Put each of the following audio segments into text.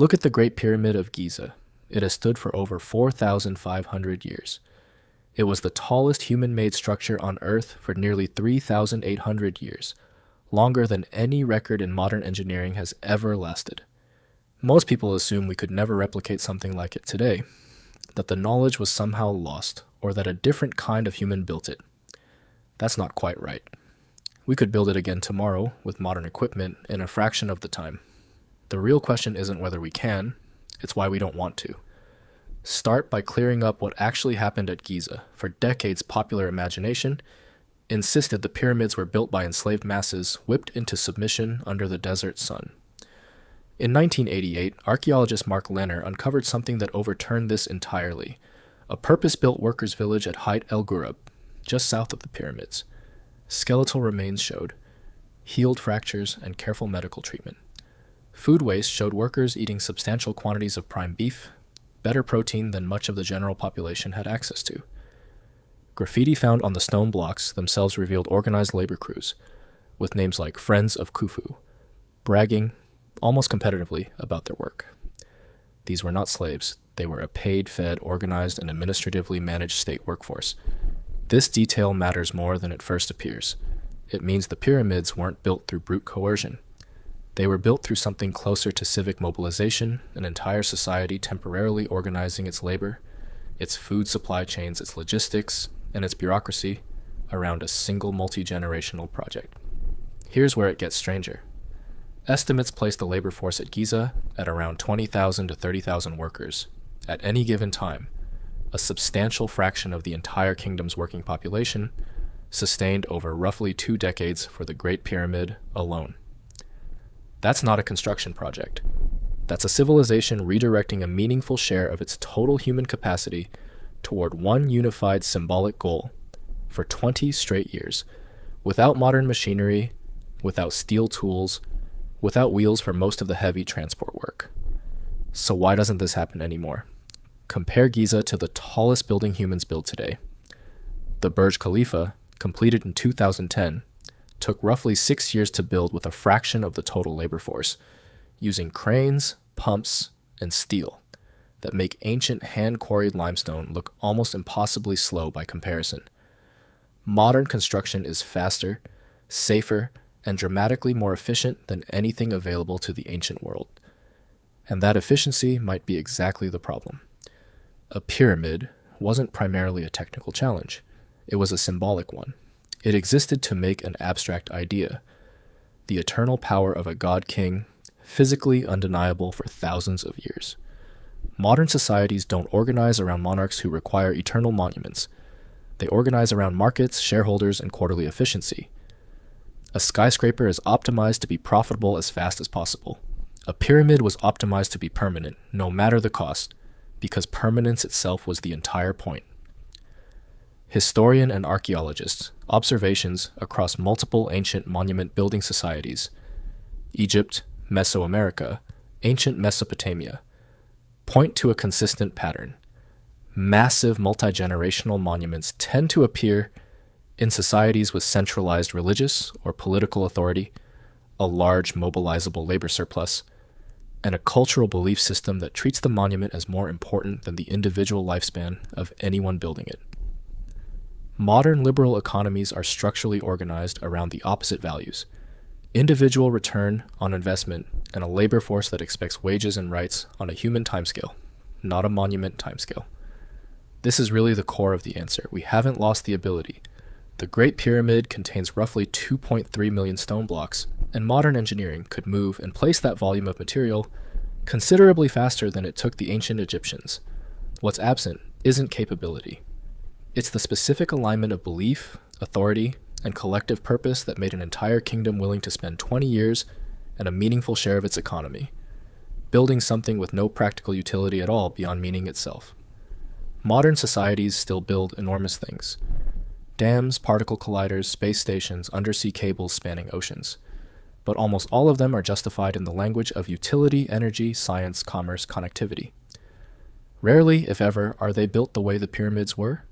Look at the Great Pyramid of Giza. It has stood for over 4,500 years. It was the tallest human-made structure on Earth for nearly 3,800 years, longer than any record in modern engineering has ever lasted. Most people assume we could never replicate something like it today, that the knowledge was somehow lost, or that a different kind of human built it. That's not quite right. We could build it again tomorrow with modern equipment in a fraction of the time. The real question isn't whether we can, it's why we don't want to. Start by clearing up what actually happened at Giza. For decades, popular imagination insisted the pyramids were built by enslaved masses whipped into submission under the desert sun. In 1988, archaeologist Mark Lanner uncovered something that overturned this entirely: a purpose-built workers' village at Heit el-Ghurab, just south of the pyramids. Skeletal remains showed healed fractures and careful medical treatment. Food waste showed workers eating substantial quantities of prime beef, better protein than much of the general population had access to. Graffiti found on the stone blocks themselves revealed organized labor crews, with names like Friends of Khufu, bragging, almost competitively, about their work. These were not slaves. They were a paid, fed, organized, and administratively managed state workforce. This detail matters more than it first appears. It means the pyramids weren't built through brute coercion. They were built through something closer to civic mobilization, an entire society temporarily organizing its labor, its food supply chains, its logistics, and its bureaucracy around a single multi-generational project. Here's where it gets stranger. Estimates place the labor force at Giza at around 20,000 to 30,000 workers at any given time, a substantial fraction of the entire kingdom's working population, sustained over roughly 2 decades for the Great Pyramid alone. That's not a construction project. That's a civilization redirecting a meaningful share of its total human capacity toward one unified symbolic goal for 20 straight years, without modern machinery, without steel tools, without wheels for most of the heavy transport work. So why doesn't this happen anymore? Compare Giza to the tallest building humans build today. The Burj Khalifa, completed in 2010, took roughly 6 years to build with a fraction of the total labor force, using cranes, pumps, and steel that make ancient hand-quarried limestone look almost impossibly slow by comparison. Modern construction is faster, safer, and dramatically more efficient than anything available to the ancient world. And that efficiency might be exactly the problem. A pyramid wasn't primarily a technical challenge. It was a symbolic one. It existed to make an abstract idea, the eternal power of a god-king, physically undeniable for thousands of years. Modern societies don't organize around monarchs who require eternal monuments. They organize around markets, shareholders, and quarterly efficiency. A skyscraper is optimized to be profitable as fast as possible. A pyramid was optimized to be permanent, no matter the cost, because permanence itself was the entire point. Historian and archaeologist, observations across multiple ancient monument building societies, Egypt, Mesoamerica, ancient Mesopotamia, point to a consistent pattern. Massive multi-generational monuments tend to appear in societies with centralized religious or political authority, a large mobilizable labor surplus, and a cultural belief system that treats the monument as more important than the individual lifespan of anyone building it. Modern liberal economies are structurally organized around the opposite values: individual return on investment and a labor force that expects wages and rights on a human timescale, not a monument timescale. This is really the core of the answer. We haven't lost the ability. The Great Pyramid contains roughly 2.3 million stone blocks, and modern engineering could move and place that volume of material considerably faster than it took the ancient Egyptians. What's absent isn't capability. It's the specific alignment of belief, authority, and collective purpose that made an entire kingdom willing to spend 20 years and a meaningful share of its economy, building something with no practical utility at all beyond meaning itself. Modern societies still build enormous things: dams, particle colliders, space stations, undersea cables spanning oceans. But almost all of them are justified in the language of utility, energy, science, commerce, connectivity. Rarely, if ever, are they built the way the pyramids were,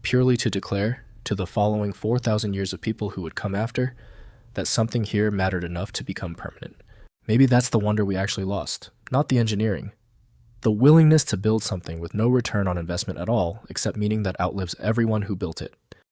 purely to declare, to the following 4,000 years of people who would come after, that something here mattered enough to become permanent. Maybe that's the wonder we actually lost, not the engineering. The willingness to build something with no return on investment at all, except meaning that outlives everyone who built it.